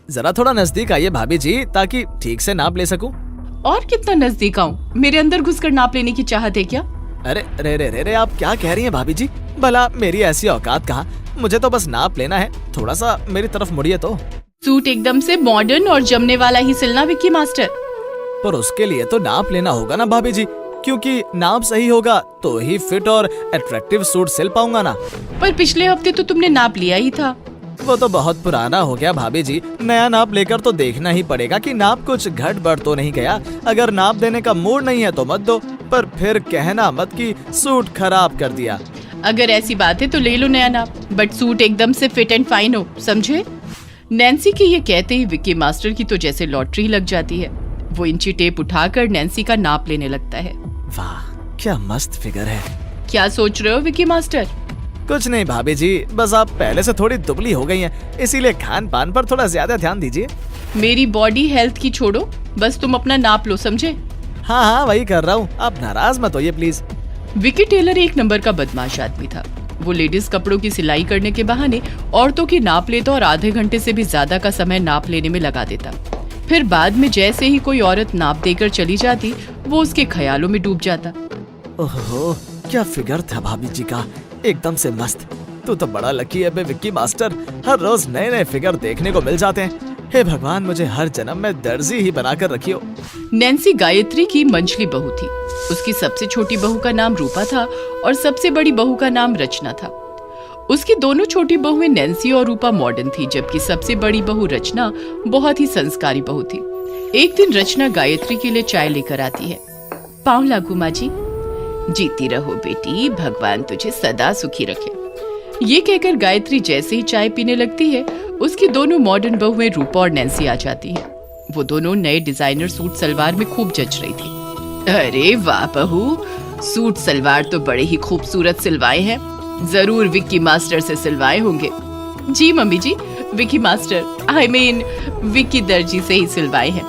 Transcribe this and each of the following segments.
जरा थोड़ा नजदीक आइए भाभी जी, ताकि ठीक से नाप ले सकूं। और कितना नजदीक आऊं? मेरे अंदर घुसकर नाप लेने की चाहत है क्या? अरे रे रे रे रे, आप क्या कह रही हैं भाभी जी? भला मेरी ऐसी औकात कहाँ? मुझे तो बस नाप लेना है, थोड़ा सा मेरी तरफ मुड़िए तो। सूट एकदम से मॉडर्न और जमने वाला ही सिलना विक्की मास्टर। पर उसके लिए तो नाप लेना होगा ना भाभी जी, क्योंकि नाप सही होगा तो ही फिट और अट्रैक्टिव सूट सिल पाऊंगा ना। पर पिछले हफ्ते तो तुमने नाप लिया ही था। वो तो बहुत पुराना हो गया भाभी जी, नया नाप लेकर तो देखना ही पड़ेगा कि नाप कुछ घट बढ़ तो नहीं गया। अगर नाप देने का मूड नहीं है तो मत दो, पर फिर कहना मत कि सूट खराब कर दिया। अगर ऐसी बात है तो ले लो नया नाप, बट सूट एकदम से फिट एंड फाइन हो, समझे? नैन्सी के ये कहते ही विक्की मास्टर की तो जैसे लॉटरी लग जाती है। वो इंची टेप उठाकर नैन्सी का नाप लेने लगता है। वाह, क्या मस्त फिगर है। क्या सोच रहे हो विक्की मास्टर? कुछ नहीं भाभी जी, बस आप पहले से थोड़ी दुबली हो गई हैं, इसीलिए खान पान पर थोड़ा ज्यादा ध्यान दीजिए। मेरी बॉडी हेल्थ की छोड़ो, बस तुम अपना नाप लो, समझे? हाँ हाँ, वही कर रहा हूँ, आप नाराज मत होइए प्लीज। विक्की टेलर एक नंबर का बदमाश आदमी था। वो लेडीज कपड़ों की सिलाई करने के बहाने औरतों की नाप लेता और आधे घंटे से भी ज्यादा का समय नाप लेने में लगा देता। फिर बाद में जैसे ही कोई औरत नाप देकर चली जाती, वो उसके ख्यालों में डूब जाता। ओहो, क्या फिगर था भाभी जी का, एकदम से मस्त। तू तो बड़ा लकी है बे विक्की मास्टर, हर रोज नए नए फिगर देखने को मिल जाते हैं। हे भगवान, मुझे हर जन्म में दर्जी ही बनाकर रखियो। नैन्सी गायत्री की मंझली बहू थी। उसकी सबसे छोटी बहू का नाम रूपा था और सबसे बड़ी बहू का नाम रचना था। उसकी दोनों छोटी बहुएं नैन्सी और रूपा मॉडर्न थी, जबकि सबसे बड़ी बहू रचना बहुत ही संस्कारी बहू थी। एक दिन रचना गायत्री के लिए चाय लेकर आती है। पाँव लागू माँ जी। जीती रहो बेटी, भगवान तुझे सदा सुखी रखे। ये कहकर गायत्री जैसे ही चाय पीने लगती है, उसकी दोनों मॉडर्न बहुएं रूपा और नैन्सी आ जाती हैं। वो दोनों नए डिजाइनर सूट सलवार में खूब जच रही थी। अरे वाह बहू, सूट सलवार तो बड़े ही खूबसूरत सिलवाए हैं, जरूर विक्की मास्टर से सिलवाए होंगे। जी mummy ji, Vicky master, I mean Vicky दर्जी से ही सिलवाए हैं।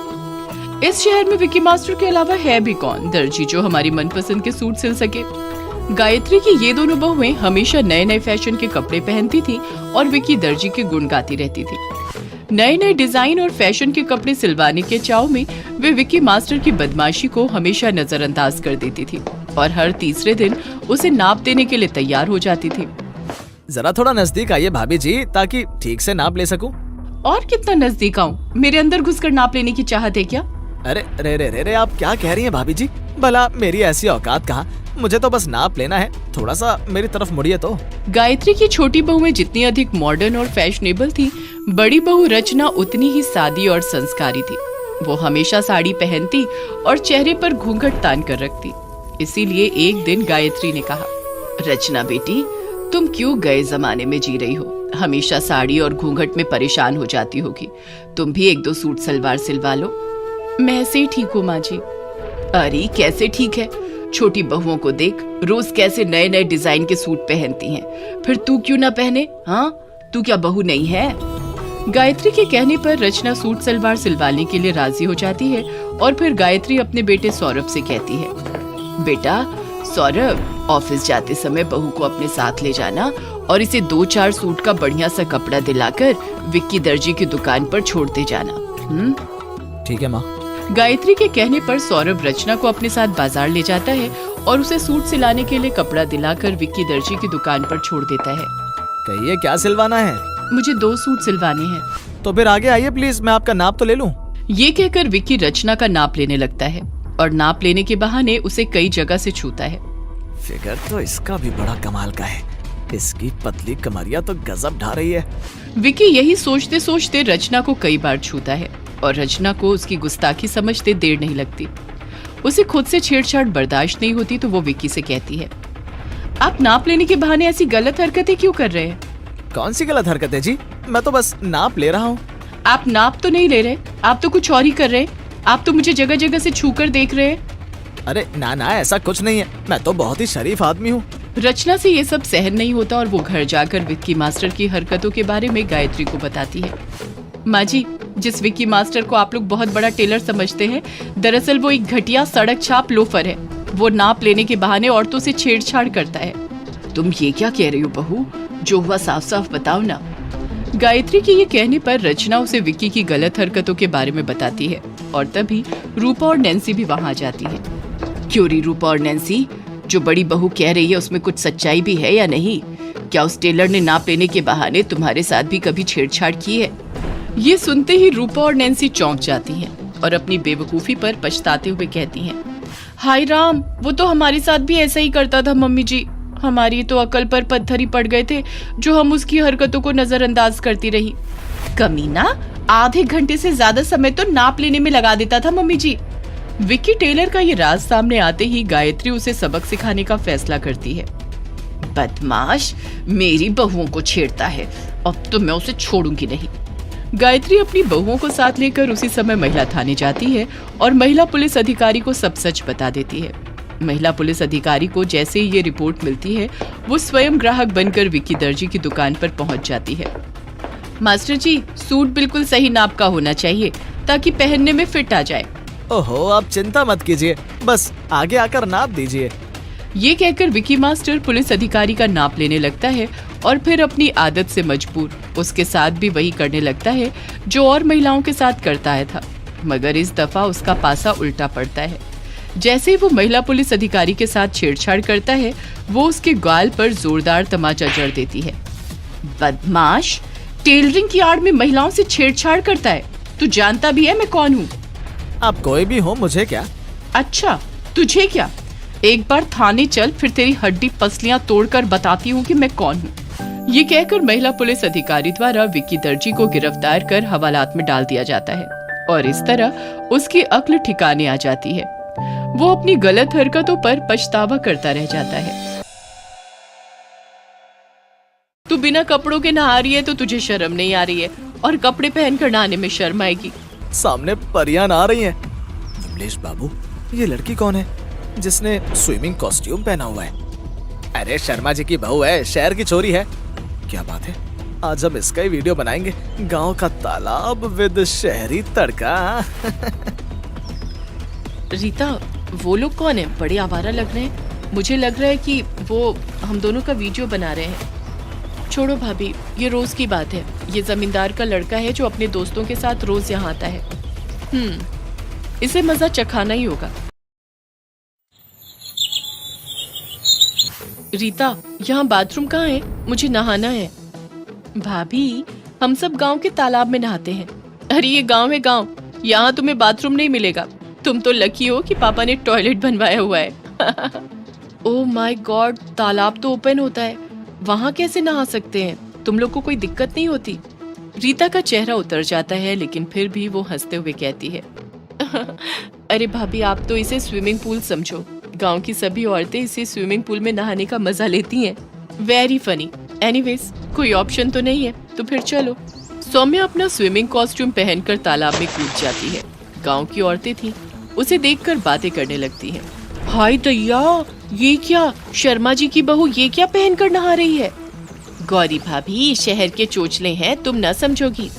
इस शहर में विक्की मास्टर के अलावा है भी कौन दर्जी जो हमारी मनपसंद के सूट सिल सके। गायत्री की ये दोनों बहुएं हमेशा नए नए फैशन के कपड़े पहनती थी और विक्की दर्जी के गुण गाती रहती थी। नए नए डिजाइन और फैशन के कपड़े सिलवाने के चाव में वे विक्की मास्टर की बदमाशी को हमेशा नजरअंदाज कर देती थी और हर तीसरे दिन उसे नाप देने के लिए तैयार हो जाती थी। जरा थोड़ा नजदीक आइए भाभी जी, ताकि ठीक से नाप ले सकूं। और कितना नजदीक आऊं? मेरे अंदर घुसकर नाप लेने की चाहत है क्या? अरे रे रे रे रे, आप क्या कह रही हैं भाभी जी? भला मेरी ऐसी औकात कहाँ? मुझे तो बस नाप लेना है, थोड़ा सा मेरी तरफ मुड़िए तो। गायत्री की छोटी बहुएं जितनी अधिक मॉडर्न और फैशनेबल थी, बड़ी बहू रचना उतनी ही सादी और संस्कारी थी। वो हमेशा साड़ी पहनती और चेहरे पर घूंघट तान कर रखती। इसीलिए एक दिन गायत्री ने कहा, रचना बेटी, तुम क्यों गए जमाने में जी रही हो? हमेशा साड़ी और घूंघट में परेशान हो जाती होगी। तुम भी एक दो सूट सलवार सिलवा लो। मैं ऐसे ही ठीक हूँ माँ जी। अरे कैसे ठीक है? छोटी बहुओं को देख, रोज कैसे नए नए डिजाइन के सूट पहनती हैं। फिर तू क्यों ना पहने? हाँ, तू क्या बहू नहीं है? गायत्री के कहने पर रचना सूट सलवार सिलवाने के लिए राजी हो जाती है और फिर गायत्री अपने बेटे सौरभ से कहती है, बेटा सौरभ, ऑफिस जाते समय बहू को अपने साथ ले जाना और इसे 2-4 सूट का बढ़िया सा कपड़ा दिलाकर विक्की दर्जी की दुकान पर छोड़ते जाना। ठीक है माँ। गायत्री के कहने पर सौरभ रचना को अपने साथ बाजार ले जाता है और उसे सूट सिलाने के लिए कपड़ा दिलाकर विक्की दर्जी की दुकान पर छोड़ देता है। कहिए क्या सिलवाना है? मुझे 2 सूट सिलवाने हैं। तो फिर आगे आइए प्लीज, मैं आपका नाप तो ले लूं। ये कहकर विक्की रचना का नाप लेने लगता है और नाप लेने के बहाने उसे कई जगह से छूता है। फिगर तो इसका भी बड़ा कमाल का है, इसकी पतली कमरिया तो गजब ढा रही है। विक्की यही सोचते सोचते रचना को कई बार छूता है और रचना को उसकी गुस्ताखी समझते देर नहीं लगती। उसे खुद से छेड़छाड़ बर्दाश्त नहीं होती तो वो विक्की से कहती है, आप नाप लेने के बहाने ऐसी गलत हरकतें क्यों कर रहे हैं? कौन सी गलत हरकत है जी? मैं तो बस नाप ले रहा हूँ। आप नाप तो नहीं ले रहे, आप तो कुछ और ही कर रहे हैं। आप तो मुझे जगह जगह से छूकर देख रहे हैं। अरे ना ना, ऐसा कुछ नहीं है, मैं तो बहुत ही शरीफ आदमी हूँ। रचना से ये सब सहन नहीं होता और वो घर जाकर विक्की मास्टर की हरकतों के बारे में गायत्री को बताती है। माँ जी, जिस विक्की मास्टर को आप लोग बहुत बड़ा टेलर समझते हैं, दरअसल वो एक घटिया सड़क छाप लोफर है। वो नाप लेने के बहाने औरतों से छेड़छाड़ करता है। तुम ये क्या कह रही हो बहू? जो हुआ साफ साफ बताओ ना। गायत्री के ये कहने पर रचना उसे विक्की की गलत हरकतों के बारे में बताती है और तभी रूपा और नैन्सी भी वहां आ जाती है। क्यों री रूपा और नैन्सी, जो बड़ी बहू कह रही है उसमें कुछ सच्चाई भी है या नहीं? क्या उस टेलर ने नाप लेने के बहाने तुम्हारे साथ भी कभी छेड़छाड़ की है? ये सुनते ही रूपा और नैन्सी चौंक जाती हैं और अपनी बेवकूफी पर पछताते हुए कहती हैं, हाय राम, वो तो हमारे साथ भी ऐसा ही करता था मम्मी जी। हमारी तो अकल पर पत्थर ही पड़ गए थे जो हम उसकी हरकतों को नजरअंदाज करती रही। कमीना, आधे घंटे से ज्यादा समय तो नाप लेने में लगा देता था मम्मी जी। विक्की टेलर का ये राज सामने आते ही गायत्री उसे सबक सिखाने का फैसला करती है। बदमाश, मेरी बहुओं को छेड़ता है, अब तो मैं उसे छोड़ूंगी नहीं। गायत्री अपनी बहुओं को साथ लेकर उसी समय महिला थाने जाती है और महिला पुलिस अधिकारी को सब सच बता देती है। महिला पुलिस अधिकारी को जैसे ही ये रिपोर्ट मिलती है, वो स्वयं ग्राहक बनकर विक्की दर्जी की दुकान पर पहुंच जाती है। मास्टर जी, सूट बिल्कुल सही नाप का होना चाहिए ताकि पहनने में फिट आ जाए। ओहो, आप चिंता मत कीजिए, बस आगे आकर नाप दीजिए। ये कहकर विक्की मास्टर पुलिस अधिकारी का नाप लेने लगता है और फिर अपनी आदत से मजबूर उसके साथ भी वही करने लगता है जो और महिलाओं के साथ करता है था, मगर इस दफा उसका पासा उल्टा पड़ता है। जैसे ही वो महिला पुलिस अधिकारी के साथ छेड़छाड़ करता है, वो उसके गाल पर जोरदार तमाचा जड़ देती है। बदमाश, टेलरिंग की आड़ में महिलाओं से छेड़छाड़ करता है, तू जानता भी है मैं कौन हूँ? आप कोई भी हो, मुझे क्या? अच्छा, तुझे क्या? एक बार थाने चल, फिर तेरी हड्डी पसलियां तोड़कर बताती हूँ कि मैं कौन हूँ। ये कहकर महिला पुलिस अधिकारी द्वारा विक्की दर्जी को गिरफ्तार कर हवालात में डाल दिया जाता है और इस तरह उसकी अक्ल ठिकाने आ जाती है। वो अपनी गलत हरकतों पर पछतावा करता रह जाता है। तू बिना कपड़ों के नहा रही है तो तुझे शर्म नहीं आ रही है, और कपड़े पहनकर नहाने में शर्म आएगी। सामने परियां आ रही हैं। विमलेश बाबू, ये लड़की कौन है जिसने स्विमिंग कॉस्ट्यूम पहना हुआ है? अरे शर्मा जी की बहू है, शहर की छोरी है। क्या बात है, आज हम इसका ही वीडियो बनाएंगे। गांव का तालाब विद शहरी तड़का। रीता, वो लोग कौन है? बड़े आवारा लग रहे हैं। मुझे लग रहा है कि वो हम दोनों का वीडियो बना रहे हैं। छोड़ो भाभी, ये रोज की बात है। ये जमींदार का लड़का है जो अपने दोस्तों के साथ रोज यहाँ आता है। इसे मजा चखाना ही होगा। रीता, यहाँ बाथरूम कहाँ है? मुझे नहाना है। भाभी, हम सब गांव के तालाब में नहाते हैं। अरे ये गांव है गांव, यहाँ तुम्हें बाथरूम नहीं मिलेगा। तुम तो लकी हो कि पापा ने टॉयलेट बनवाया हुआ है। ओह माय गॉड, तालाब तो ओपन होता है, वहाँ कैसे नहा सकते हैं? तुम लोग को कोई दिक्कत नहीं होती? रीता का चेहरा उतर जाता है, लेकिन फिर भी वो हंसते हुए कहती है, अरे भाभी, आप तो इसे स्विमिंग पूल समझो। गांव की सभी औरतें इसी स्विमिंग पूल में नहाने का मजा लेती हैं। Very funny. एनीवेज, कोई ऑप्शन तो नहीं है, तो फिर चलो। सौम्या अपना स्विमिंग कॉस्ट्यूम पहनकर तालाब में कूद जाती है। गांव की औरतें थी, उसे देखकर बातें करने लगती हैं। हाय दैया, ये क्या? शर्मा जी की बहू ये क्या पहनकर नहा रही है? गौरी भाभी, शहर के चोचले हैं, तुम न समझोगी।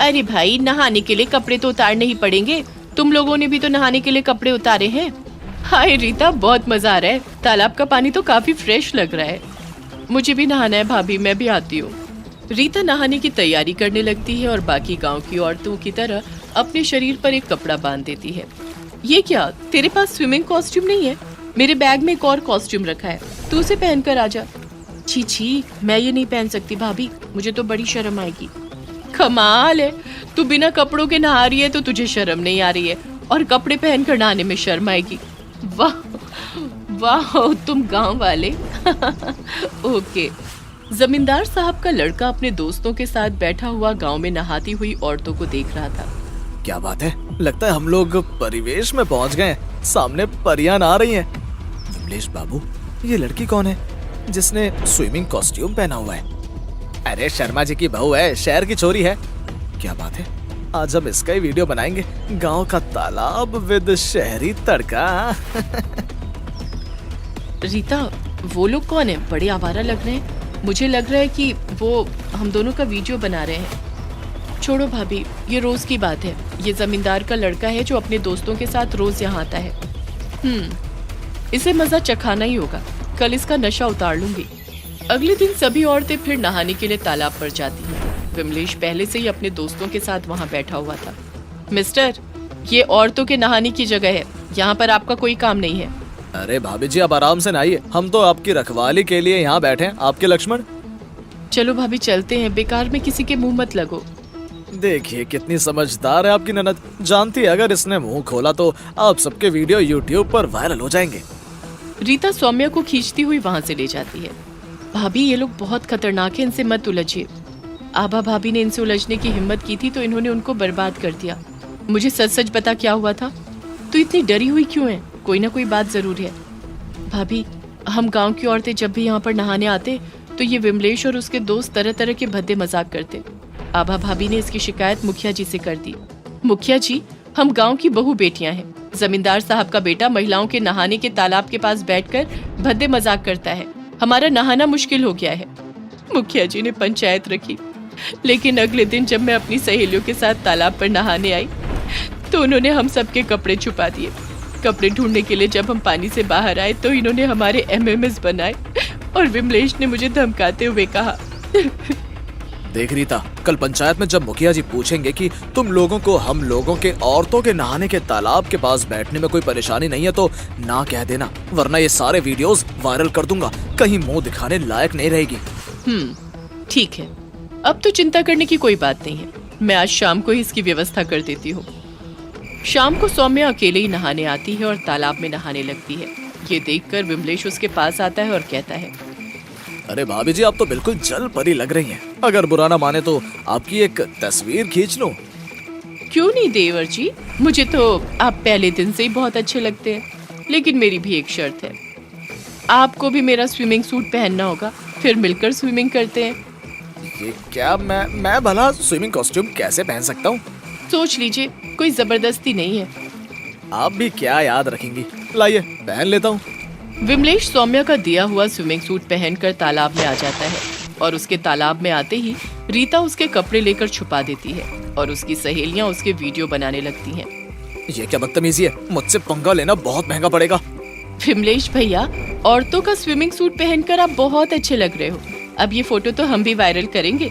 अरे भाई, नहाने के लिए कपड़े तो उतारने ही पड़ेंगे। तुम लोगों ने भी तो नहाने के लिए कपड़े उतारे हैं। हाय रीता, बहुत मजा आ रहा है। तालाब का पानी तो काफी फ्रेश लग रहा है। मुझे भी नहाना है भाभी, मैं भी आती हूँ। रीता नहाने की तैयारी करने लगती है और बाकी गांव की औरतों की तरह अपने शरीर पर एक कपड़ा बांध देती है। ये क्या, तेरे पास स्विमिंग कॉस्ट्यूम नहीं है? मेरे बैग में एक और कॉस्ट्यूम रखा है, तू उसे पहनकर आ जा। छी छी, मैं ये नहीं पहन सकती भाभी, मुझे तो बड़ी शर्म आएगी। कमाल है, तू बिना कपड़ों के नहा रही है तो तुझे शर्म नहीं आ रही है, और कपड़े पहनकर नहाने में शर्म आएगी। वाह वाह, तुम गांव वाले। ओके। जमींदार साहब का लड़का अपने दोस्तों के साथ बैठा हुआ गांव में नहाती हुई औरतों को देख रहा था। क्या बात है, लगता है हम लोग परिवेश में पहुंच गए। सामने परियां आ रही हैं। विमलेश बाबू, ये लड़की कौन है जिसने स्विमिंग कॉस्ट्यूम पहना हुआ है? अरे शर्मा जी की बहू है, शहर की छोरी है। क्या बात है, आज हम इसका ही वीडियो बनाएंगे। गांव का तालाब विद शहरी तड़का। रीता, वो लोग कौन है? बड़े आवारा लग रहे हैं। मुझे लग रहा है कि वो हम दोनों का वीडियो बना रहे हैं। छोड़ो भाभी, ये रोज की बात है। ये जमींदार का लड़का है जो अपने दोस्तों के साथ रोज यहाँ आता है। इसे मजा चखाना ही होगा। कल इसका नशा उतार लूंगी। अगले दिन सभी औरतें फिर नहाने के लिए तालाब पर जाती हैं। विमलेश पहले से ही अपने दोस्तों के साथ वहाँ बैठा हुआ था। मिस्टर, ये औरतों के नहाने की जगह है, यहाँ पर आपका कोई काम नहीं है। अरे भाभी जी, आप आराम से नहाइए, हम तो आपकी रखवाली के लिए यहाँ बैठे हैं, आपके लक्ष्मण। चलो भाभी चलते हैं, बेकार में किसी के मुंह मत लगो। देखिए कितनी समझदार है आपकी ननद, जानती है अगर इसने मुंह खोला तो आप सबके वीडियो यूट्यूब पर वायरल हो जाएंगे। रीता सौम्या को खींचती हुई वहां से ले जाती है। भाभी ये लोग बहुत खतरनाक है, इनसे मत उलझिए। आभा भाभी ने इनसे उलझने की हिम्मत की थी तो इन्होंने उनको बर्बाद कर दिया। मुझे सच सच बता क्या हुआ था? तो इतनी डरी हुई क्यों है? कोई ना कोई बात जरूर है। भाभी, हम गांव की औरतें जब भी यहाँ पर नहाने आते तो ये विमलेश और उसके दोस्त तरह तरह के भद्दे मजाक करते। आभा भाभी ने इसकी शिकायत मुखिया जी से कर दी। मुखिया जी, हम गांव की बहू बेटियां हैं। जमींदार साहब का बेटा महिलाओं के नहाने के तालाब के पास बैठकर भद्दे मजाक करता है। हमारा नहाना मुश्किल हो गया है। मुखिया जी ने पंचायत रखी, लेकिन अगले दिन जब मैं अपनी सहेलियों के साथ तालाब पर नहाने आई तो उन्होंने हम सबके कपड़े छुपा दिए। कपड़े ढूंढने के लिए जब हम पानी से बाहर आए तो इन्होंने हमारे एमएमएस बनाए और विमलेश ने मुझे धमकाते हुए कहा। देख रीता, कल पंचायत में जब मुखिया जी पूछेंगे कि तुम लोगों को हम लोगों के औरतों के नहाने के तालाब के पास बैठने में कोई परेशानी नहीं है तो ना कह देना, वरना ये सारे वीडियोस वायरल कर दूंगा, कहीं मुंह दिखाने लायक नहीं रहेगी। ठीक है, अब तो चिंता करने की कोई बात नहीं है। मैं आज शाम को ही इसकी व्यवस्था कर देती हूँ। शाम को सौम्या अकेले ही नहाने आती है और तालाब में नहाने लगती है। ये देखकर विमलेश उसके पास आता है और कहता है, अरे भाभी जी, आप तो बिल्कुल जल परी लग रही हैं। अगर बुरा ना माने तो आपकी एक तस्वीर खींच लूं। क्यों नहीं देवर जी, मुझे तो आप पहले दिन से ही बहुत अच्छे लगते हैं, लेकिन मेरी भी एक शर्त है। आपको भी मेरा स्विमिंग सूट पहनना होगा, फिर मिलकर स्विमिंग करते हैं। ये क्या, मैं भला स्विमिंग कॉस्ट्यूम कैसे पहन सकता हूँ? सोच लीजिए, कोई जबरदस्ती नहीं है। आप भी क्या याद रखेंगी, लाइए पहन लेता हूँ। विमलेश सौम्या का दिया हुआ स्विमिंग सूट पहनकर तालाब में आ जाता है और उसके तालाब में आते ही रीता उसके कपड़े लेकर छुपा देती है और उसकी सहेलियां उसके वीडियो बनाने लगती हैं। ये क्या बदतमीजी है, मुझसे पंगा लेना बहुत महंगा पड़ेगा। विमलेश भैया, औरतों का स्विमिंग सूट पहनकर आप बहुत अच्छे लग रहे हो। अब ये फोटो तो हम भी वायरल करेंगे।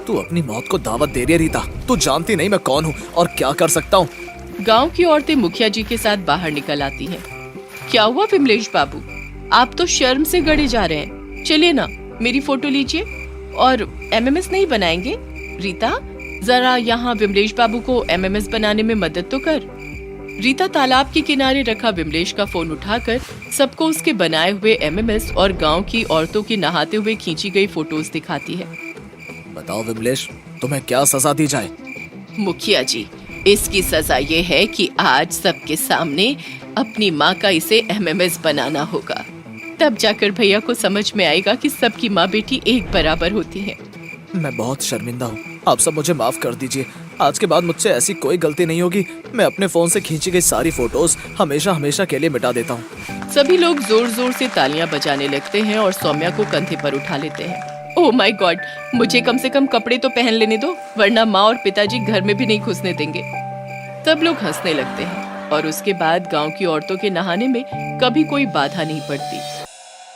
तू अपनी मौत को दावत दे रही है रीता, तू जानती नहीं मैं कौन हूँ और क्या कर सकता हूँ। गाँव की औरतें मुखिया जी के साथ बाहर निकल आती हैं। क्या हुआ विमलेश बाबू, आप तो शर्म से गड़े जा रहे हैं। चलिए ना, मेरी फोटो लीजिए और एमएमएस नहीं बनाएंगे? रीता, जरा यहाँ विमलेश बाबू को एमएमएस बनाने में मदद तो कर। रीता तालाब के किनारे रखा विमलेश का फोन उठाकर सबको उसके बनाए हुए एमएमएस और गांव की औरतों की नहाते हुए खींची गई फोटोज दिखाती है। बताओ विमलेश, तुम्हें क्या सजा दी जाए? मुखिया जी, इसकी सजा ये है कि आज सबके सामने अपनी माँ का इसे एमएमएस बनाना होगा। तब जाकर भैया को समझ में आएगा कि सबकी माँ बेटी एक बराबर होती है। मैं बहुत शर्मिंदा हूँ, आप सब मुझे माफ कर दीजिए। आज के बाद मुझसे ऐसी कोई गलती नहीं होगी। मैं अपने फोन से खींची गई सारी फोटोज हमेशा हमेशा के लिए मिटा देता हूँ। सभी लोग जोर जोर से तालियां बजाने लगते हैं और सौम्या को कंधे पर उठा लेते हैं। ओह माय गॉड, मुझे कम से कम कपड़े तो पहन लेने दो, वरना माँ और पिताजी घर में भी नहीं घुसने देंगे। सब लोग हंसने लगते हैं और उसके बाद गांव की औरतों के नहाने में कभी कोई बाधा नहीं पड़ती।